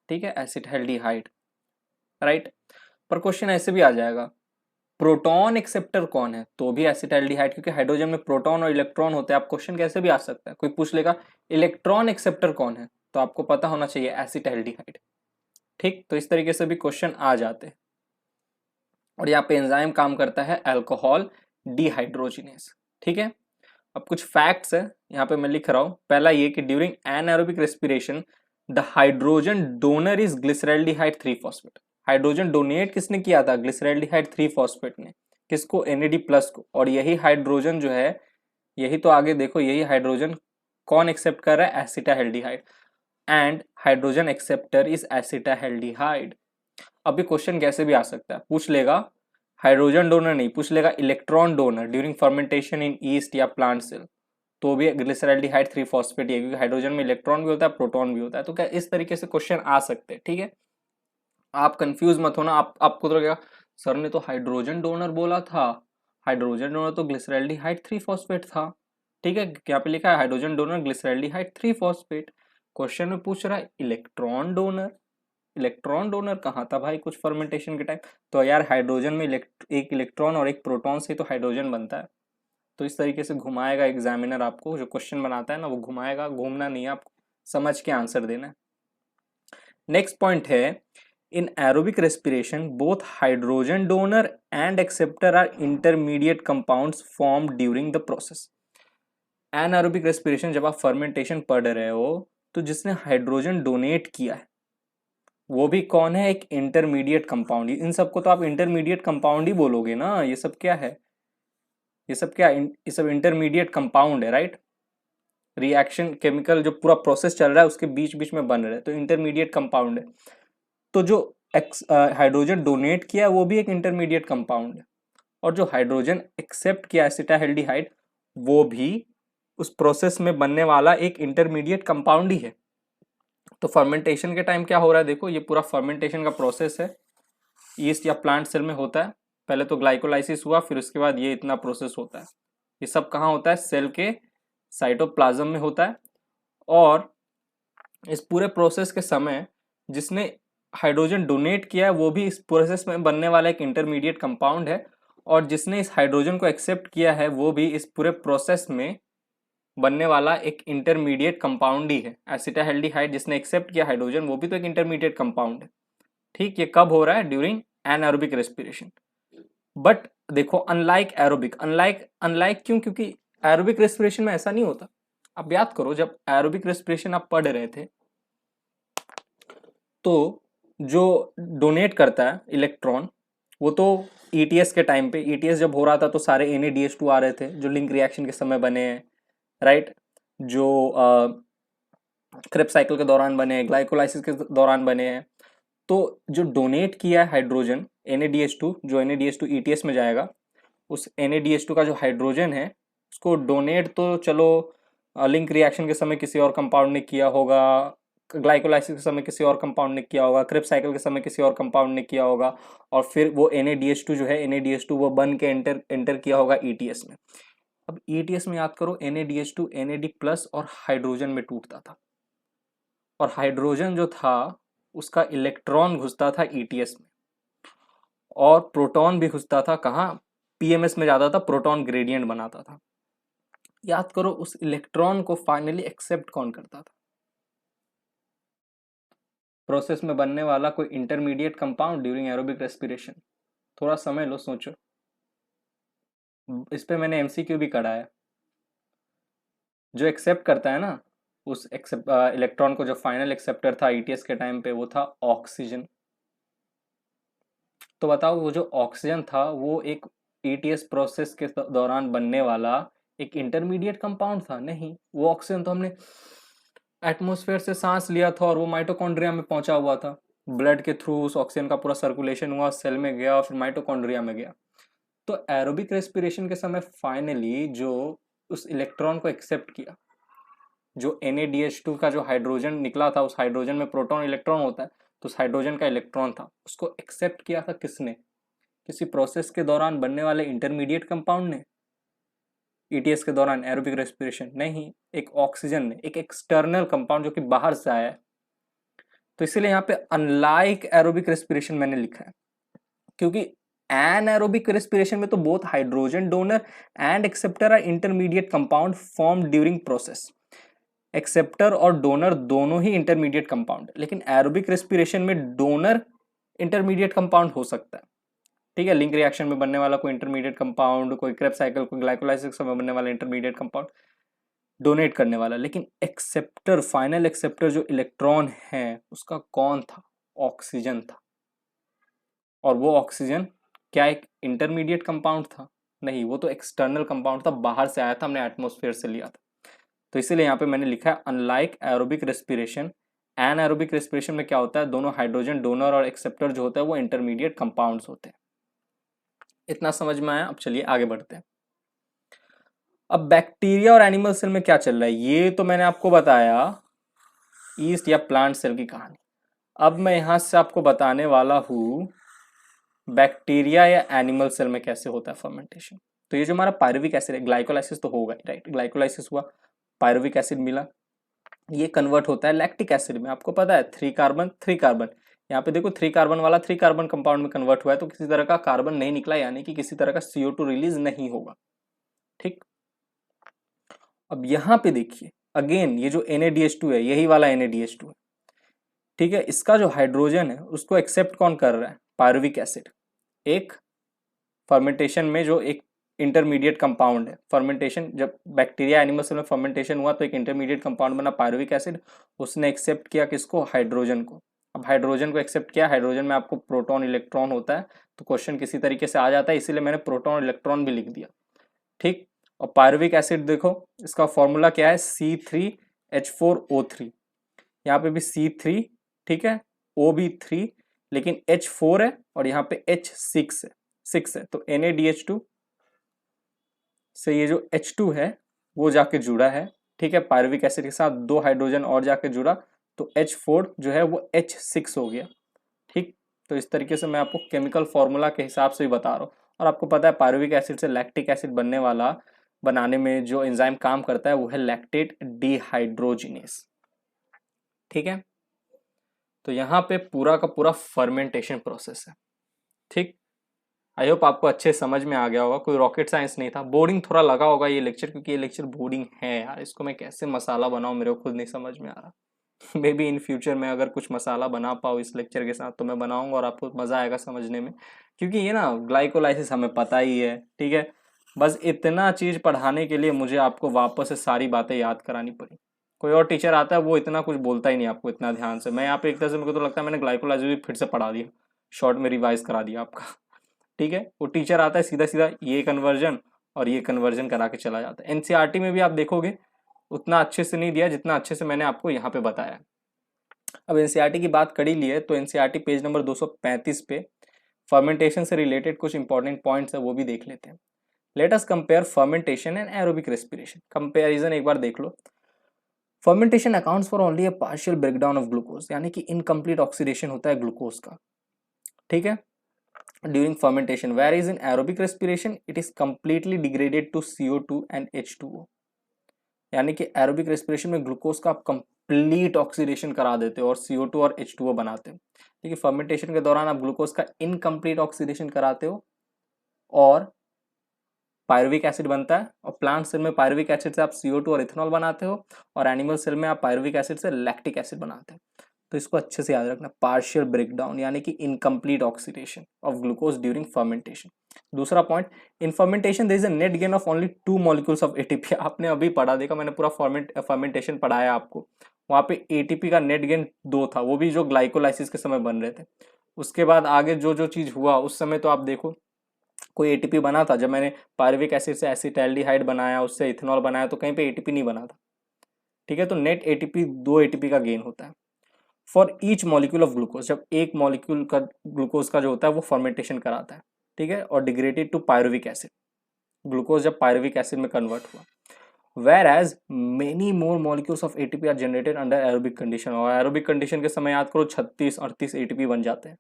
ठीक है, एसिटाल्डिहाइड, राइट। पर क्वेश्चन ऐसे भी आ जाएगा, प्रोटॉन एक्सेप्टर कौन है, तो भी एसिटाल्डिहाइड, क्योंकि हाइड्रोजन में प्रोटॉन और इलेक्ट्रॉन होते हैं। आप क्वेश्चन कैसे भी आ सकता है, कोई पूछ लेगा इलेक्ट्रॉन एक्सेप्टर कौन है, तो आपको पता होना चाहिए एसिटाल्डिहाइड, ठीक। तो इस तरीके से भी क्वेश्चन आ जाते हैं। और यहाँ पे एंजाइम काम करता है अल्कोहल डिहाइड्रोजिनेस, ठीक है। अब कुछ फैक्ट्स है यहाँ पे मैं लिख रहा हूँ। पहला ये कि during anaerobic respiration the hydrogen donor is glyceraldehyde 3 phosphate. Hydrogen donate किसने किया था, ग्लिसरॉल्डिहाइड 3 फॉस्फेट ने, किसको, NAD+ को। और यही हाइड्रोजन जो है, यही तो आगे देखो, यही हाइड्रोजन कौन एक्सेप्ट कर रहा है, acetaldehyde, and hydrogen acceptor is acetaldehyde. अभी क्वेश्चन कैसे भी आ सकता है, पूछ लेगा हाइड्रोजन डोनर नहीं, पूछ लेगा इलेक्ट्रॉन डोनर ड्यूरिंग फर्मेंटेशन इन ईस्ट या प्लांट सेल, तो भी ग्लिसरॉल्डिहाइड 3 फॉस्फेट है, क्योंकि हाइड्रोजन में इलेक्ट्रॉन भी होता है, प्रोटॉन भी होता है। तो क्या इस तरीके से क्वेश्चन आ सकते हैं, ठीक है। आप कंफ्यूज मत होना, आपको तो लगेगा सर ने तो हाइड्रोजन डोनर बोला था, हाइड्रोजन डोनर तो ग्लिसरॉल्डिहाइड 3 फॉस्फेट था, ठीक है। यहाँ पे लिखा है hydrogen donor glyceraldehyde 3 phosphate. Question में पूछ रहा है इलेक्ट्रॉन डोनर, इलेक्ट्रॉन डोनर कहाँ था भाई कुछ फर्मेंटेशन के टाइम, तो यार हाइड्रोजन में एक इलेक्ट्रॉन और एक प्रोटॉन से तो हाइड्रोजन बनता है। तो इस तरीके से घुमाएगा एग्जामिनर आपको, जो क्वेश्चन बनाता है ना वो घुमाएगा, घूमना नहीं है, आपको समझ के आंसर देना है। नेक्स्ट पॉइंट है, in aerobic respiration both hydrogen donor and acceptor are intermediate compounds form during the process. Anaerobic respiration, जब आप फर्मेंटेशन पढ़ रहे हो तो जिसने हाइड्रोजन डोनेट किया है वो भी कौन है, एक इंटरमीडिएट कंपाउंड। इन सबको तो आप इंटरमीडिएट कंपाउंड ही बोलोगे ना, ये सब क्या है, ये सब क्या, ये सब इंटरमीडिएट कंपाउंड है, राइट। रिएक्शन केमिकल जो पूरा प्रोसेस चल रहा है उसके बीच बीच में बन रहे हैं, तो इंटरमीडिएट कंपाउंड है। तो जो हाइड्रोजन डोनेट किया वो भी एक इंटरमीडिएट कंपाउंड है, और जो हाइड्रोजन एक्सेप्ट किया एसिटाल्डिहाइड वो भी उस प्रोसेस में बनने वाला एक इंटरमीडिएट कंपाउंड ही है। तो फर्मेंटेशन के टाइम क्या हो रहा है, देखो ये पूरा फर्मेंटेशन का प्रोसेस है, ईस्ट या प्लांट सेल में होता है। पहले तो ग्लाइकोलाइसिस हुआ, फिर उसके बाद ये इतना प्रोसेस होता है। ये सब कहाँ होता है, सेल के साइटोप्लाज्म में होता है। और इस पूरे प्रोसेस के समय जिसने हाइड्रोजन डोनेट किया है वो भी इस प्रोसेस में बनने वाला एक इंटरमीडिएट कंपाउंड है, और जिसने इस हाइड्रोजन को एक्सेप्ट किया है वो भी इस पूरे प्रोसेस में बनने वाला एक इंटरमीडिएट कंपाउंड ही है। एसिटाल्डिहाइड जिसने एक्सेप्ट किया हाइड्रोजन वो भी तो एक इंटरमीडिएट कंपाउंड है। ठीक, ये कब हो रहा है, ड्यूरिंग एनारोबिक रेस्पिरेशन। बट देखो अनलाइक एरोबिक, अनलाइक क्यों, क्योंकि एरोबिक रेस्पिरेशन में ऐसा नहीं होता। अब याद करो जब एरोबिक रेस्पिरेशन आप पढ़ रहे थे तो जो डोनेट करता है इलेक्ट्रॉन वो तो ईटीएस के टाइम पे, ईटीएस जब हो रहा था तो सारे NADH2 आ रहे थे जो लिंक रिएक्शन के समय बने हैं, राइट। जो क्रेब्स साइकिल के दौरान बने हैं, ग्लाइकोलाइसिस के दौरान बने हैं। तो जो डोनेट किया है हाइड्रोजन NADH2, जो NADH2 ETS में जाएगा, उस NADH2 का जो हाइड्रोजन है उसको डोनेट तो चलो लिंक रिएक्शन के समय किसी और कंपाउंड ने किया होगा, ग्लाइकोलाइसिस के समय किसी और कंपाउंड ने किया होगा, क्रेब्स साइकिल के समय किसी और कंपाउंड ने किया होगा, और फिर वो NADH2 जो है NADH2 वो बन के एंटर किया होगा ETS में। अब ETS में याद करो NADH2 NAD प्लस और हाइड्रोजन में टूटता था, और हाइड्रोजन जो था उसका इलेक्ट्रॉन घुसता था ETS में, और प्रोटॉन भी घुसता था कहाँ, PMS में जाता था, प्रोटॉन ग्रेडियंट बनाता था। याद करो उस इलेक्ट्रॉन को फाइनली एक्सेप्ट कौन करता था, प्रोसेस में बनने वाला कोई intermediate compound during aerobic respiration. थोड़ा समय लो, सोचो, इस पे मैंने MCQ भी कराया। जो एक्सेप्ट करता है ना उस इलेक्ट्रॉन को, जो फाइनल एक्सेप्टर था ETS के टाइम पे वो था ऑक्सीजन। तो बताओ वो जो ऑक्सीजन था वो एक ETS प्रोसेस के दौरान बनने वाला एक इंटरमीडिएट कंपाउंड था? नहीं, वो ऑक्सीजन तो हमने एटमॉस्फेयर से सांस लिया था और वो माइटोकॉन्ड्रिया में पहुंचा हुआ था, ब्लड के थ्रू उस ऑक्सीजन का पूरा सर्कुलेशन हुआ, सेल में गया, फिर माइटोकॉन्ड्रिया में गया। तो एरोबिक रेस्पिरेशन के समय फाइनली जो उस इलेक्ट्रॉन को एक्सेप्ट किया, जो NADH2 का जो हाइड्रोजन निकला था, उस हाइड्रोजन में प्रोटॉन इलेक्ट्रॉन होता है, तो उस हाइड्रोजन का इलेक्ट्रॉन था उसको एक्सेप्ट किया था किसने, किसी प्रोसेस के दौरान बनने वाले इंटरमीडिएट कंपाउंड ने? ETS के दौरान एरोबिक रेस्पिरेशन नहीं, एक ऑक्सीजन ने, एक एक्सटर्नल कंपाउंड जो कि बाहर से आया है। तो इसीलिए यहाँ पे अनलाइक एरोबिक रेस्पिरेशन मैंने लिखा है, क्योंकि एनारोबिक रेस्पिरेशन में तो both hydrogen donor and acceptor are intermediate compound form during process. Acceptor और डोनर दोनों ही इंटरमीडिएट कंपाउंड, लेकिन एरोबिक रेस्पिरेशन में डोनर इंटरमीडिएट कंपाउंड हो सकता है। ठीक है, लिंक रिएक्शन में बनने वाला कोई इंटरमीडिएट कंपाउंड, कोई क्रेब्स साइकिल, कोई ग्लाइकोलाइसिस में बनने वाला इंटरमीडिएट कंपाउंड डोनेट करने वाला। लेकिन एक्सेप्टर, फाइनल एक्सेप्टर जो इलेक्ट्रॉन है उसका कौन था? ऑक्सीजन था। और वो ऑक्सीजन क्या एक इंटरमीडिएट कंपाउंड था? नहीं, वो तो एक्सटर्नल कंपाउंड था, बाहर से आया था, हमने एटमॉस्फेयर से लिया था। तो इसीलिए यहाँ पे मैंने लिखा है unlike aerobic respiration, anaerobic respiration में क्या होता है, दोनों हाइड्रोजन डोनर और एक्सेप्टर जो होता है वो इंटरमीडिएट कंपाउंड्स होते हैं। इतना समझ में आया? अब चलिए आगे बढ़ते हैं। अब बैक्टीरिया और एनिमल सेल में क्या चल रहा है ये तो मैंने आपको बताया, ईस्ट या प्लांट सेल की कहानी। अब मैं यहां से आपको बताने वाला हूं बैक्टीरिया या एनिमल सेल में कैसे होता है फर्मेंटेशन। तो ये जो हमारा पायरुविक एसिड है, ग्लाइकोलाइसिस तो होगा, राइट, ग्लाइकोलाइसिस हुआ, पायरुविक एसिड मिला, ये कन्वर्ट होता है लैक्टिक एसिड में। आपको पता है 3 कार्बन 3 कार्बन, यहाँ पे देखो 3 कार्बन वाला 3 कार्बन कंपाउंड में कन्वर्ट हुआ है, तो किसी तरह का कार्बन नहीं निकला, यानी कि किसी तरह का CO2 रिलीज नहीं होगा। ठीक, अब यहाँ पे देखिए अगेन ये जो NADH2 है यही वाला NADH2 है। ठीक है, इसका जो हाइड्रोजन है उसको एक्सेप्ट कौन कर रहा है? Pyruvic acid. एक फर्मेंटेशन में जो एक इंटरमीडिएट कंपाउंड है। फर्मेंटेशन, जब बैक्टीरिया एनिमल सेल में फर्मेंटेशन हुआ तो एक इंटरमीडिएट कंपाउंड बना पायरुविक एसिड, उसने एक्सेप्ट किया किसको, हाइड्रोजन को। अब हाइड्रोजन को एक्सेप्ट किया, हाइड्रोजन में आपको प्रोटॉन इलेक्ट्रॉन होता है, तो क्वेश्चन किसी तरीके से आ जाता है, इसीलिए मैंने प्रोटॉन और इलेक्ट्रॉन भी लिख दिया, ठीक। और पायरुविक एसिड देखो, इसका फॉर्मूला क्या है, C3H4O3, यहाँ पे भी C3, ठीक है, O भी 3, लेकिन H4 है और यहाँ पे H6 है, 6 है, तो NaDH2 से ये जो H2 है वो जाके जुड़ा है, ठीक है, पायरुविक एसिड के साथ 2 हाइड्रोजन और जाके जुड़ा, तो H4 जो है वो H6 हो गया, ठीक। तो इस तरीके से मैं आपको केमिकल फॉर्मूला के हिसाब से ही बता रहा हूँ। और आपको पता है पायरुविक एसिड से लैक्टिक एसिड बनाने में जो एंजाइम काम करता है वो है लैक्टेट डिहाइड्रोजिनेस, ठीक है। तो यहाँ पे पूरा का पूरा फर्मेंटेशन प्रोसेस है, ठीक। आई होप आपको अच्छे समझ में आ गया होगा, कोई रॉकेट साइंस नहीं था। बोरिंग थोड़ा लगा होगा ये लेक्चर, क्योंकि ये लेक्चर बोरिंग है यार, इसको मैं कैसे मसाला बनाऊं मेरे को खुद नहीं समझ में आ रहा। मे बी इन फ्यूचर में अगर कुछ मसाला बना पाओ इस लेक्चर के साथ तो मैं बनाऊंगा और आपको मजा आएगा समझने में, क्योंकि ये ना ग्लाइकोलाइसिस हमें पता ही है, ठीक है। बस इतना चीज पढ़ाने के लिए मुझे आपको वापस से सारी बातें याद करानी पड़ी। कोई और टीचर आता है वो इतना कुछ बोलता ही नहीं आपको इतना ध्यान से। मैं यहाँ पे एक तरह से मेरे को तो लगता है मैंने ग्लाइकोलाइसिस भी फिर से पढ़ा दिया, शॉर्ट में रिवाइज करा दिया आपका, ठीक है। वो टीचर आता है सीधा सीधा ये कन्वर्जन और ये कन्वर्जन करा के चला जाता है। एनसीईआरटी में भी आप देखोगे उतना अच्छे से नहीं दिया जितना अच्छे से मैंने आपको यहाँ पे बताया। अब एनसीईआरटी की बात कर ही ली है तो एनसीईआरटी पेज नंबर 235 पे फर्मेंटेशन से रिलेटेड कुछ इंपॉर्टेंट पॉइंट्स है वो भी देख लेते हैं। Let us compare fermentation and aerobic respiration. Comparison एक बार देख लो। Fermentation accounts for only a partial breakdown of glucose, यानी कि इनकम्प्लीट ऑक्सीडेशन होता है ग्लूकोज का, ठीक है, during fermentation, whereas in aerobic respiration it is completely degraded to CO2 and H2O। यानी कि एरोबिक रेस्पिरेशन में ग्लूकोज का आप कंप्लीट ऑक्सीडेशन करा देते हो और CO2 और H2O बनाते हो, लेकिन फर्मेंटेशन के दौरान आप ग्लूकोज का इनकम्प्लीट ऑक्सीडेशन कराते हो और पायरुविक एसिड बनता है। और प्लांट सेल में पायरुविक एसिड से आप CO2 और इथेनॉल बनाते हो और एनिमल सेल में आप पायरुविक एसिड से लैक्टिक एसिड बनाते हो। तो इसको अच्छे से याद रखना, पार्शियल ब्रेकडाउन यानी कि incomplete oxidation of glucose during fermentation. दूसरा point, in fermentation there is a net gain of only 2 molecules of ATP. आपने अभी पढ़ा, देखा मैंने पूरा फर्मेंटेशन पढ़ाया आपको, वहां पे एटीपी का नेट गेन 2 था, वो भी जो ग्लाइकोलाइसिस के समय बन रहे थे। उसके बाद आगे जो जो चीज हुआ उस समय तो आप देखो कोई एटीपी बना था, जब मैंने पायरुविक एसिड से एसिटाल्डिहाइड बनाया, उससे इथेनॉल बनाया, तो कहीं पे एटीपी नहीं बना था, ठीक है। तो नेट एटीपी 2 एटीपी का गेन होता है for each molecule of glucose, जब एक मॉलिक्यूल का ग्लूकोज का जो होता है वो फर्मेंटेशन कराता है, ठीक है, और degraded to pyruvic acid, glucose जब पायरुविक एसिड में कन्वर्ट हुआ। Whereas many more molecules of ATP are generated under aerobic condition, और एरोबिक कंडीशन के समय याद करो 36-38 एटीपी बन जाते हैं,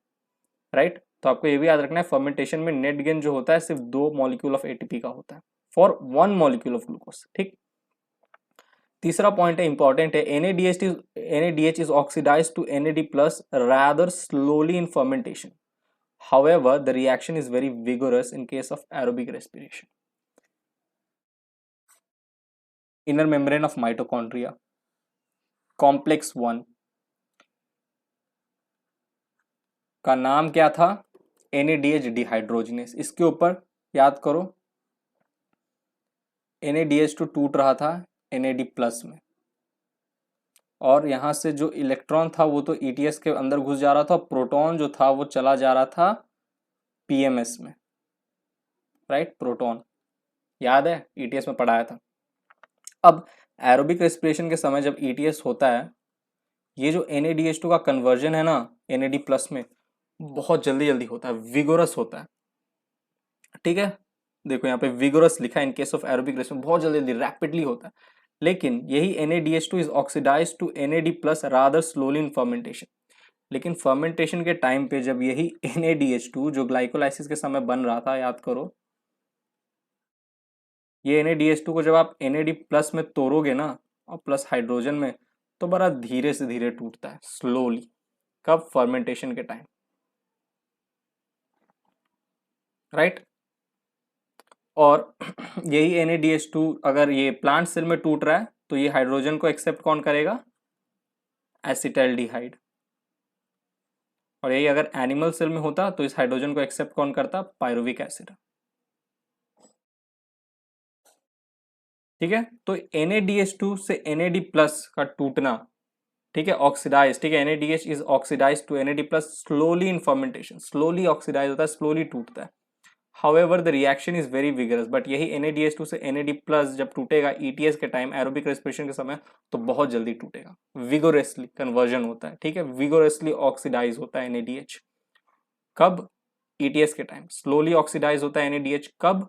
राइट। तो आपको ये भी याद रखना है फर्मेंटेशन में नेट गेन जो होता है सिर्फ 2 मॉलिक्यूल ऑफ एटीपी का होता है फॉर 1 मॉलिक्यूल ऑफ ग्लूकोज, ठीक। तीसरा पॉइंट है इंपॉर्टेंट है, NADH is oxidized to NAD plus rather slowly in fermentation. However, the reaction is very vigorous in case of aerobic respiration. Inner membrane of mitochondria, complex 1 का नाम क्या था, NADH डिहाइड्रोजिनेस। इसके ऊपर याद करो NADH2 टूट रहा था NAD प्लस में, और यहाँ से जो इलेक्ट्रॉन था वो तो ETS के अंदर घुस जा रहा था, प्रोटॉन जो था वो चला जा रहा था PMS में, राइट। प्रोटॉन याद है ETS में पढ़ाया था। अब एरोबिक रेस्पिरेशन के समय जब ETS होता है, ये जो NADH2 का कन्वर्जन है ना NAD प्लस में, बहुत जल्दी जल्दी होता है, विगोरस होता है, ठीक है। देखो यहाँ पे विगोरस लिखा है, in case of aerobic respiration बहुत जल्दी जल्दी रैपिडली होता है। लेकिन यही NADH2 is oxidise to NAD plus rather slowly in fermentation. लेकिन फर्मेंटेशन के टाइम पे जब यही NADH2 जो ग्लाइकोलाइसिस के समय बन रहा था, याद करो ये NADH2 को जब आप NAD प्लस में तोड़ोगे ना और प्लस हाइड्रोजन में, तो बड़ा धीरे से धीरे टूटता है, स्लोली। कब, फर्मेंटेशन के टाइम, राइट। और यही NADH2 अगर ये प्लांट सेल में टूट रहा है तो ये हाइड्रोजन को एक्सेप्ट कौन करेगा, एसिटाल्डिहाइड। और यही अगर एनिमल सेल में होता तो इस हाइड्रोजन को एक्सेप्ट कौन करता, पायरुविक एसिड। ठीक है। तो NaDH2 से NAD प्लस का टूटना, ठीक है, ऑक्सीडाइज, ठीक है, NaDH is oxidise to NAD plus slowly in fermentation, slowly oxidise होता है, स्लोली टूटता है। However the reaction is very vigorous, but यही NaDH2 से NAD प्लस जब टूटेगा ETS के टाइम, एरोबिक रेस्पिरेशन के समय, तो बहुत जल्दी टूटेगा, विगोरसली कन्वर्जन होता है, ठीक है, विगोरसली ऑक्सीडाइज होता है NaDH। कब? ETS के टाइम। स्लोली ऑक्सीडाइज होता है NaDH कब?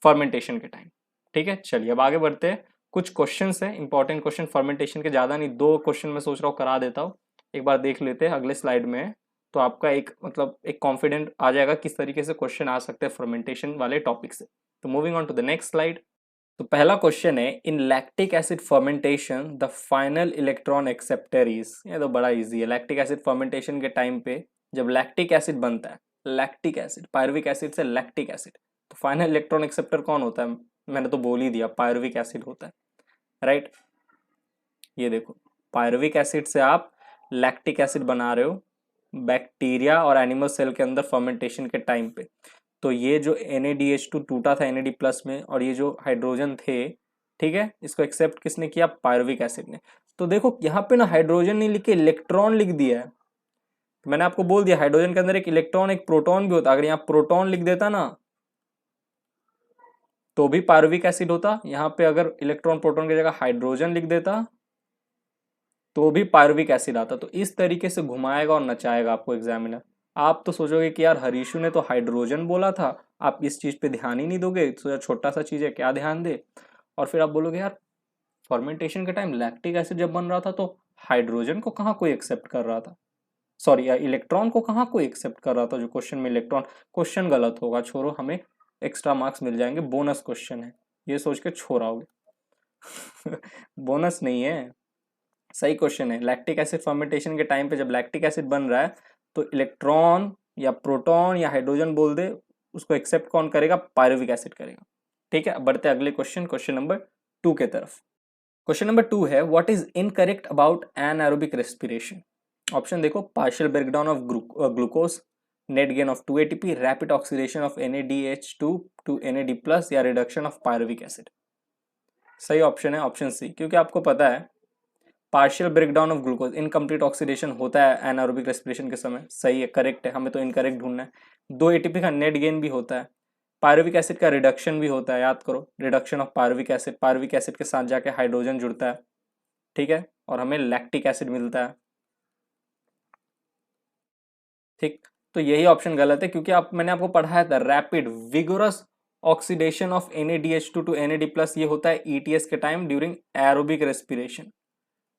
फर्मेंटेशन के टाइम। ठीक है, चलिए अब आगे बढ़ते हैं। कुछ क्वेश्चन है, इंपॉर्टेंट क्वेश्चन फर्मेंटेशन के, ज्यादा नहीं, 2 क्वेश्चन मैं सोच रहा हूँ करा देता हूँ, एक बार देख लेते हैं अगले स्लाइड में, तो आपका एक मतलब एक कॉन्फिडेंट आ जाएगा किस तरीके से क्वेश्चन आ सकते हैं फर्मेंटेशन वाले टॉपिक से। तो moving on to the next slide. तो पहला क्वेश्चन है, in lactic acid fermentation the final electron acceptor is, ये तो बड़ा इजी है। लैक्टिक एसिड फर्मेंटेशन के टाइम पे जब लैक्टिक एसिड बनता है, लैक्टिक एसिड, पायरुविक एसिड से लैक्टिक एसिड, तो फाइनल इलेक्ट्रॉन एक्सेप्टर कौन होता है? मैंने तो बोल ही दिया, पायरुविक एसिड होता है, राइट। ये देखो, पायरुविक एसिड से आप लैक्टिक एसिड बना रहे हो बैक्टीरिया और एनिमल सेल के अंदर फर्मेंटेशन के टाइम पे। तो ये जो NaDH2 टूटा था NAD प्लस में, और ये जो हाइड्रोजन थे, ठीक है, इसको एक्सेप्ट किसने किया? पायरुविक एसिड ने। तो देखो यहाँ पे ना हाइड्रोजन नहीं लिख के इलेक्ट्रॉन लिख दिया है। मैंने आपको बोल दिया हाइड्रोजन के अंदर एक इलेक्ट्रॉन एक प्रोटॉन भी होता, अगर यहाँ प्रोटॉन लिख देता ना तो भी पायरुविक एसिड होता। यहाँ पे अगर इलेक्ट्रॉन प्रोटॉन की जगह हाइड्रोजन लिख देता तो भी पायरुविक एसिड आता। तो इस तरीके से घुमाएगा और नचाएगा आपको एग्जामिनर। आप तो सोचोगे कि यार हरीशु ने तो हाइड्रोजन बोला था, आप इस चीज पे ध्यान ही नहीं दोगे, तो छोटा सा चीज है क्या ध्यान दे। और फिर आप बोलोगे यार फर्मेंटेशन के टाइम लैक्टिक एसिड जब बन रहा था तो हाइड्रोजन को कहाँ कोई एक्सेप्ट कर रहा था, सॉरी इलेक्ट्रॉन को कहाँ कोई एक्सेप्ट कर रहा था जो क्वेश्चन में इलेक्ट्रॉन। क्वेश्चन गलत होगा, छोड़ो, हमें एक्स्ट्रा मार्क्स मिल जाएंगे, बोनस क्वेश्चन है, ये सोच के छोड़ाओगे। बोनस नहीं है, सही क्वेश्चन है। लैक्टिक एसिड फर्मेंटेशन के टाइम पे जब लैक्टिक एसिड बन रहा है तो इलेक्ट्रॉन या प्रोटॉन या हाइड्रोजन बोल दे, उसको एक्सेप्ट कौन करेगा? पायरुविक एसिड करेगा। ठीक है, अब बढ़ते अगले क्वेश्चन, क्वेश्चन नंबर 2 के तरफ। क्वेश्चन नंबर 2 है, what is incorrect about anaerobic respiration? Option देखो, partial breakdown of glucose, net gain of 2 ATP, rapid oxidation of NaDH2 to NAD plus, या रिडक्शन ऑफ पायरुविक एसिड। सही ऑप्शन है ऑप्शन सी, क्योंकि आपको पता है partial breakdown of glucose, incomplete oxidation होता है एनारोबिक रेस्पिरेशन के समय। सही है, करेक्ट है, हमें तो इनकरेक्ट ढूंढना है। 2 ATP का नेट गेन भी होता है, पायरुविक एसिड का रिडक्शन भी होता है, याद करो, reduction of pyruvic acid, pyruvic acid के साथ जाके हाइड्रोजन जुड़ता है, ठीक है, और हमें लैक्टिक एसिड मिलता है। ठीक, तो यही ऑप्शन गलत है, क्योंकि आप मैंने आपको पढ़ाया था rapid vigorous oxidation of NaDH2 to NAD plus, ये होता है ETS के टाइम ड्यूरिंग एरोबिक रेस्पिरेशन।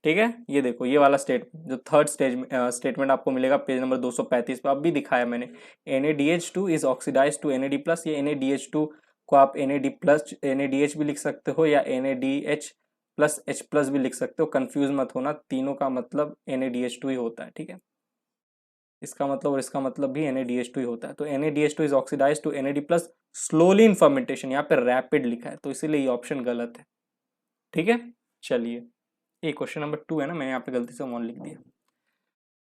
ठीक है, ये देखो ये वाला स्टेटमेंट, जो थर्ड स्टेटमेंट आपको मिलेगा पेज नंबर 235 पे, अब भी दिखाया मैंने। NaDH2 is oxidise to NAD plus, ये NaDH2 को आप NAD प्लस NaDH भी लिख सकते हो, या NaDH प्लस H प्लस भी लिख सकते हो, कंफ्यूज मत होना, तीनों का मतलब NaDH2 ही होता है। ठीक है, इसका मतलब और इसका मतलब भी NaDH2 ही होता है। तो NaDH2 is oxidise to NAD plus slowly in fermentation, यहाँ पे रैपिड लिखा है, तो इसीलिए ये ऑप्शन गलत है। ठीक है, चलिए, ये क्वेश्चन नंबर 2 है ना, मैंने यहाँ पे गलती से 1 लिख दिया।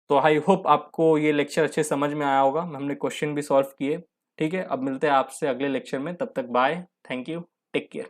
तो आई होप आपको ये लेक्चर अच्छे समझ में आया होगा, हमने क्वेश्चन भी सॉल्व किए। ठीक है, अब मिलते हैं आपसे अगले लेक्चर में, तब तक bye, thank you, take care.